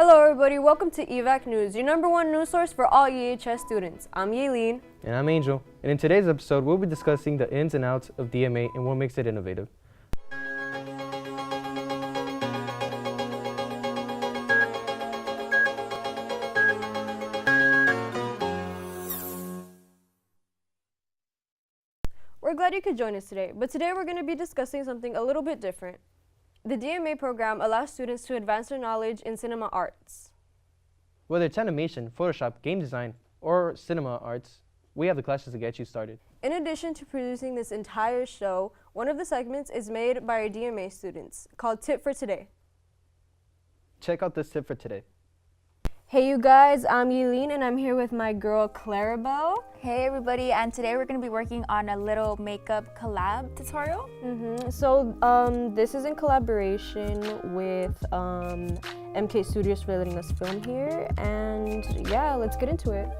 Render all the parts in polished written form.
Hello everybody, welcome to EVaC News, your #1 news source for all EHS students. I'm Yaelin. And I'm Angel. And in today's episode, we'll be discussing the ins and outs of DMA and what makes it innovative. We're glad you could join us today, but today we're going to be discussing something a little bit different. The DMA program allows students to advance their knowledge in cinema arts. Whether it's animation, Photoshop, game design, or cinema arts, we have the classes to get you started. In addition to producing this entire show, one of the segments is made by our DMA students, called Tip for Today. Check out this tip for today. Hey you guys, I'm Yaelin and I'm here with my girl Clarabelle. Hey everybody, and today we're going to be working on a little makeup collab tutorial. So this is in collaboration with MK Studios for letting us film here, and yeah, let's get into it.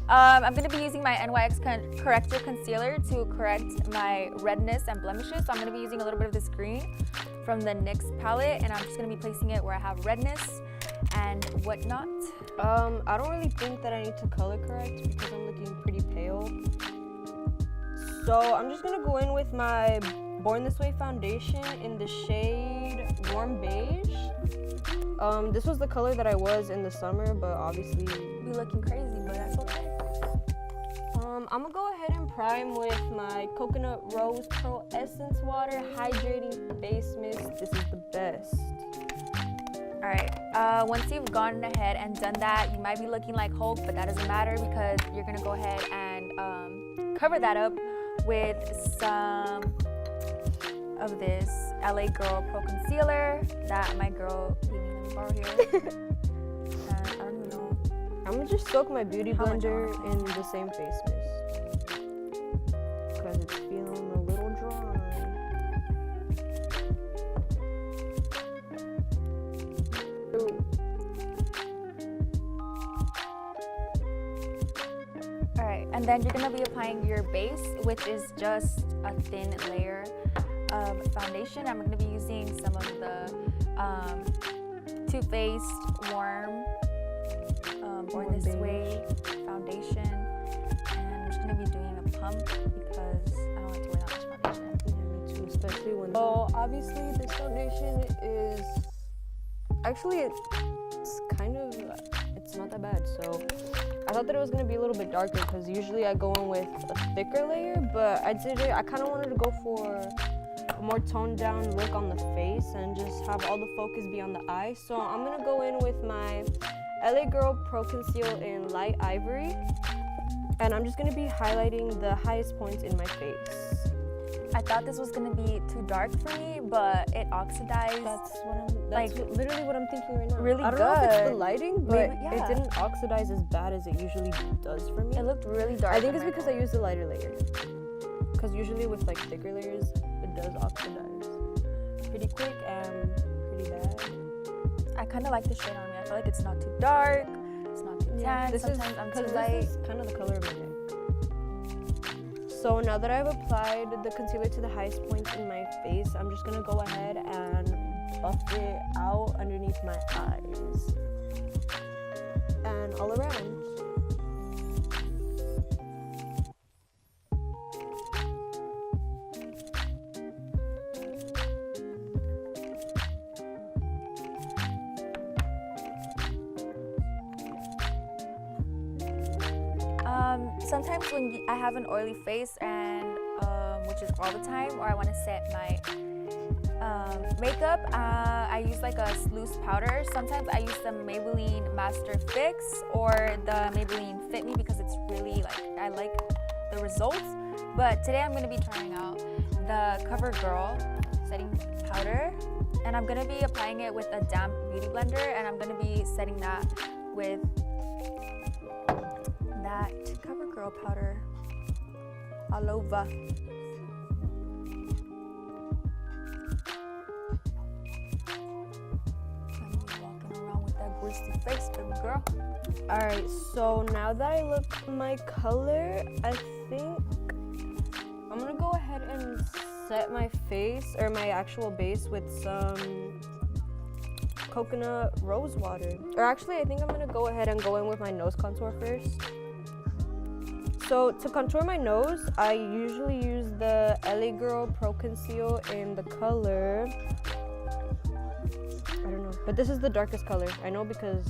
I'm going to be using my NYX Corrector Concealer to correct my redness and blemishes. So I'm going to be using a little bit of this green from the NYX palette, and I'm just going to be placing it where I have redness and whatnot. I don't really think that I need to color correct because I'm looking pretty pale. So I'm just gonna go in with my Born This Way foundation in the shade Warm Beige. This was the color that I was in the summer, but obviously Be looking crazy, but that's okay. I'm gonna go ahead and prime with my Coconut Rose Pearl Essence Water Hydrating Face Mist. This is the best. Alright, once you've gone ahead and done that, you might be looking like Hulk, but that doesn't matter because you're going to go ahead and cover that up with some of this LA Girl Pro Concealer that my girl gave me. Let me borrow here. I don't even know. I'm going to just soak my beauty blender in the same face mist because it's feeling a little dry. And then you're going to be applying your base, which is just a thin layer of foundation. I'm going to be using some of the Too Faced Warm Born This Way foundation. And I'm just going to be doing a pump because I don't like to wear that much foundation. Yeah, me too, especially when... So obviously this foundation is... Actually, it's not that bad, so... I thought that it was going to be a little bit darker because usually I go in with a thicker layer, but I kind of wanted to go for a more toned down look on the face and just have all the focus be on the eye. So I'm going to go in with my LA Girl Pro Conceal in Light Ivory, and I'm just going to be highlighting the highest points in my face. I thought this was going to be too dark for me, but it oxidized. That's literally what I'm thinking right now. Really I don't know if it's the good. lighting, but it didn't oxidize as bad as it usually does for me. It looked really dark. I think it's because I used a lighter layer. Because usually with like thicker layers, it does oxidize pretty quick and pretty bad. I kind of like the shade on me. I feel like it's not too dark, it's not too tan. Sometimes I'm too light. This is kind of the color of my neck. So now that I've applied the concealer to the highest points in my face, I'm just going to go ahead and buff it out underneath my eyes and all around. Sometimes when I have an oily face and which is all the time, or I want to set my makeup, I use like a loose powder. Sometimes I use the Maybelline Master Fix or the Maybelline Fit Me because it's really I like the results. But today I'm going to be trying out the CoverGirl setting powder, and I'm going to be applying it with a damp beauty blender, and I'm going to be setting that with that CoverGirl powder all over. Face, baby girl. Alright, so now that I look my color, I think I'm gonna go ahead and set my face or my actual base with some coconut rose water. Or actually, I think I'm gonna go ahead and go in with my nose contour first. So to contour my nose, I usually use the LA Girl Pro Conceal in the color, I don't know, but this is the darkest color. I know because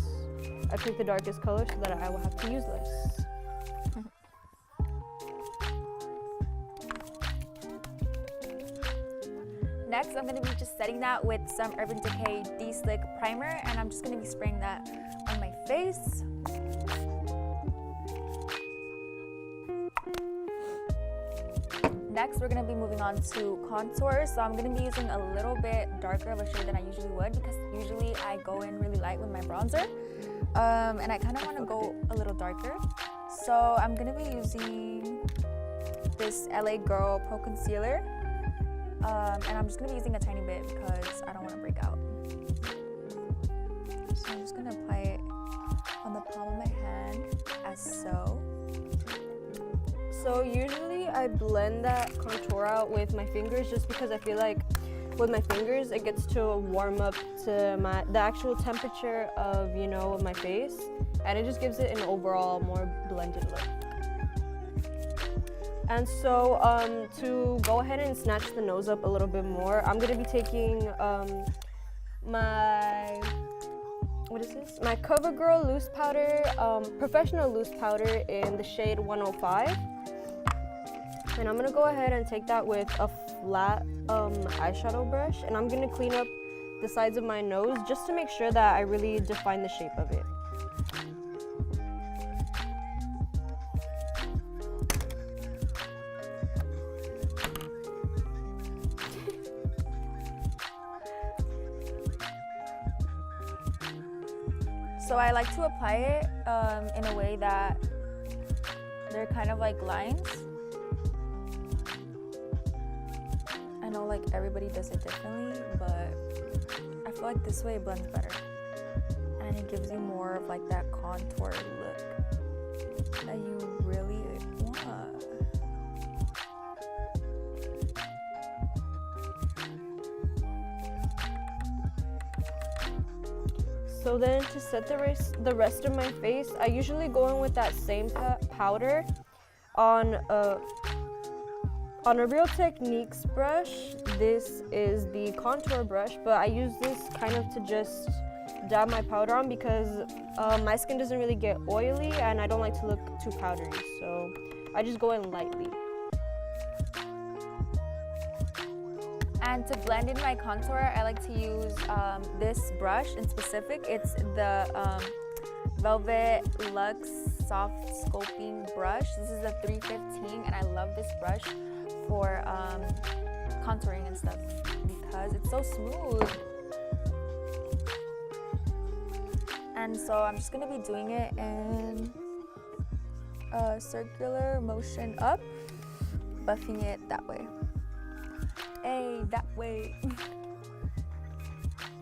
I picked the darkest color so that I will have to use less. Next, I'm going to be just setting that with some Urban Decay De-Slick Primer, and I'm just going to be spraying that on my face. Next, we're going to be moving on to contour. So I'm going to be using a little bit darker of a shade than I usually would, because usually I go in really light with my bronzer. And I kind of want to go a little darker. So I'm going to be using this LA Girl Pro Concealer. And I'm just going to be using a tiny bit because I don't want to break out. So I'm just going to apply it on the palm of my hand as so. So usually I blend that contour out with my fingers just because I feel like with my fingers it gets to warm up to the actual temperature of, you know, of my face, and it just gives it an overall more blended look. And so to go ahead and snatch the nose up a little bit more, I'm gonna be taking my CoverGirl loose powder, professional loose powder in the shade 105. And I'm gonna go ahead and take that with a flat eyeshadow brush, and I'm gonna clean up the sides of my nose just to make sure that I really define the shape of it. So I like to apply it in a way that they're kind of like lines. I know like everybody does it differently, but I feel like this way it blends better. And it gives you more of like that contour look that you really want. So then to set the rest of my face, I usually go in with that same powder on a Real Techniques brush. This is the contour brush, but I use this kind of to just dab my powder on because my skin doesn't really get oily and I don't like to look too powdery, so I just go in lightly. And to blend in my contour, I like to use this brush in specific. It's the Velvet Luxe Soft Sculpting Brush. This is a 315, and I love this brush for contouring and stuff because it's so smooth. And so I'm just gonna be doing it in a circular motion up, buffing it that way. Hey, that way.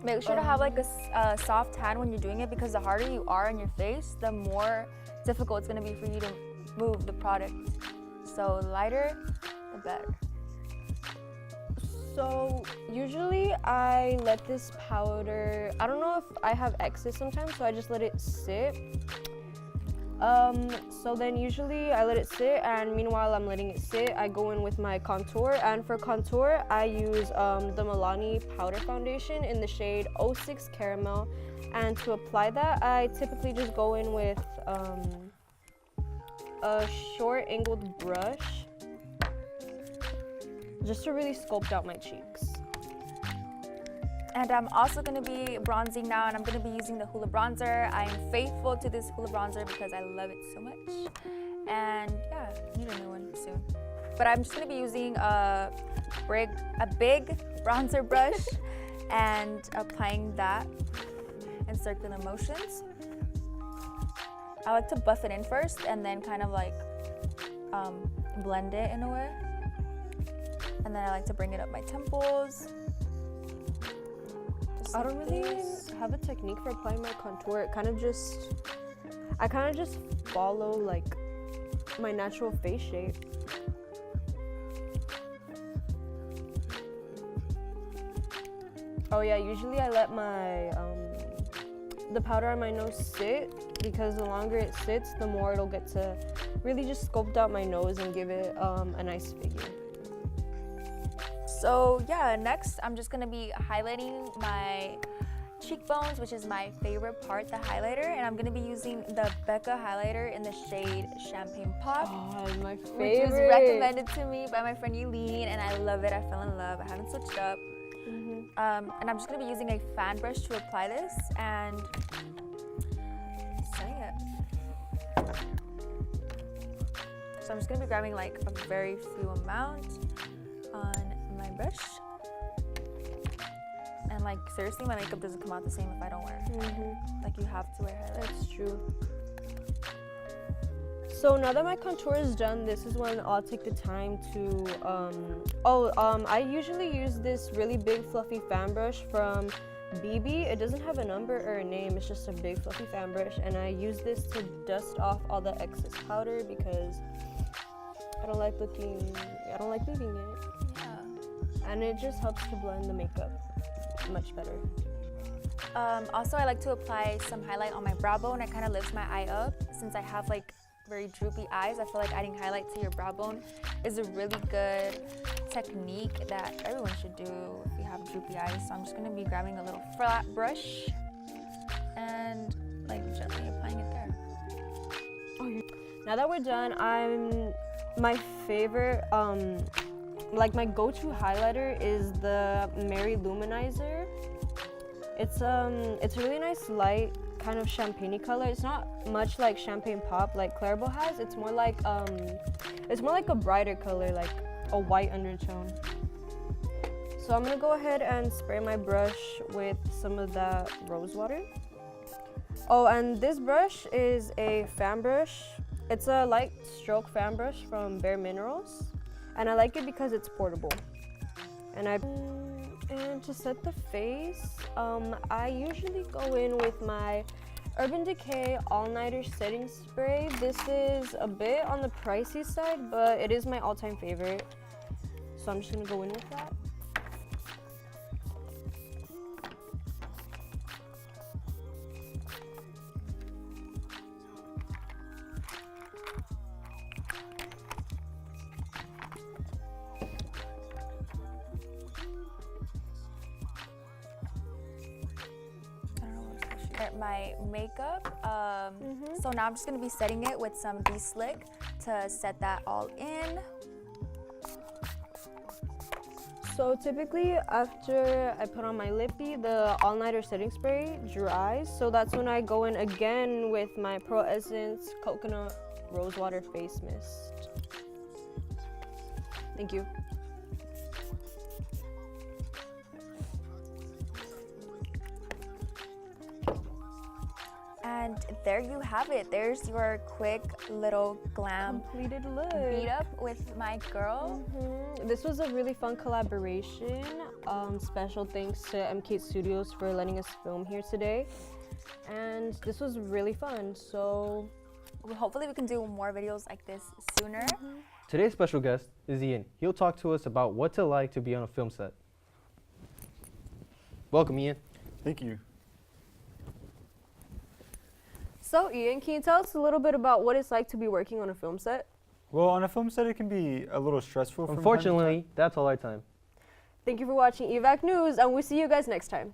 Make sure to have like a soft hand when you're doing it, because the harder you are on your face, the more difficult it's gonna be for you to move the product. So lighter, the better. So usually I let this powder, I don't know if I have excess sometimes, so I just let it sit. So then usually I let it sit, and meanwhile I'm letting it sit, I go in with my contour. And for contour, I use the Milani powder foundation in the shade 06 Caramel. And to apply that, I typically just go in with a short angled brush just to really sculpt out my cheeks. And I'm also going to be bronzing now, and I'm going to be using the Hoola bronzer. I am faithful to this Hoola bronzer because I love it so much. And yeah, I need a new one soon. But I'm just going to be using a big bronzer brush and applying that in circular motions. I like to buff it in first and then kind of like blend it in a way. And then I like to bring it up my temples. I don't really have a technique for applying my contour. I kind of just follow like my natural face shape. Oh yeah, usually I let my the powder on my nose sit, because the longer it sits, the more it'll get to really just sculpt out my nose and give it a nice figure. So yeah, next I'm just gonna be highlighting my cheekbones, which is my favorite part, the highlighter, and I'm gonna be using the Becca highlighter in the shade Champagne Pop. Oh, my favorite. Which was recommended to me by my friend Eileen, and I love it. I fell in love. I haven't switched up. And I'm just gonna be using a fan brush to apply this and setting it. So I'm just gonna be grabbing like a very few amount on my brush. And like seriously, my makeup doesn't come out the same if I don't wear highlighter. Like you have to wear highlighter. That's true. So now that my contour is done, this is when I'll take the time to, I usually use this really big fluffy fan brush from BB. It doesn't have a number or a name, it's just a big fluffy fan brush, and I use this to dust off all the excess powder because I don't like leaving it. Yeah. And it just helps to blend the makeup much better. Also, I like to apply some highlight on my brow bone. It kind of lifts my eye up. Since I have like very droopy eyes, I feel like adding highlight to your brow bone is a really good technique that everyone should do if you have droopy eyes. So I'm just gonna be grabbing a little flat brush and like gently applying it there. Now that we're done, my favorite, like my go-to highlighter is the Mary Luminizer. It's a really nice light kind of champagne-y color. It's not much like Champagne Pop like Clarabelle has. It's more like a brighter color, like a white undertone. So I'm gonna go ahead and spray my brush with some of that rose water. Oh, and this brush is a fan brush. It's a light stroke fan brush from Bare Minerals, and I like it because it's portable. And to set the face, I usually go in with my Urban Decay All-Nighter Setting Spray. This is a bit on the pricey side, but it is my all-time favorite. So I'm just gonna go in with that. My makeup. So now I'm just gonna be setting it with some Be Slick to set that all in. So typically after I put on my lippy, the all-nighter setting spray dries. So that's when I go in again with my Pro Essence Coconut Rosewater Face Mist. Thank you. And there you have it. There's your quick little glam Completed look. beat up with my girl. This was a really fun collaboration. Special thanks to MCAETtv Studios for letting us film here today. And this was really fun. So Hopefully we can do more videos like this sooner. Today's special guest is Ian. He'll talk to us about what it's like to be on a film set. Welcome, Ian. Thank you. So Ian, can you tell us a little bit about what it's like to be working on a film set? Well, on a film set, it can be a little stressful. Unfortunately, that's all our time. Thank you for watching EVaC News, and we'll see you guys next time.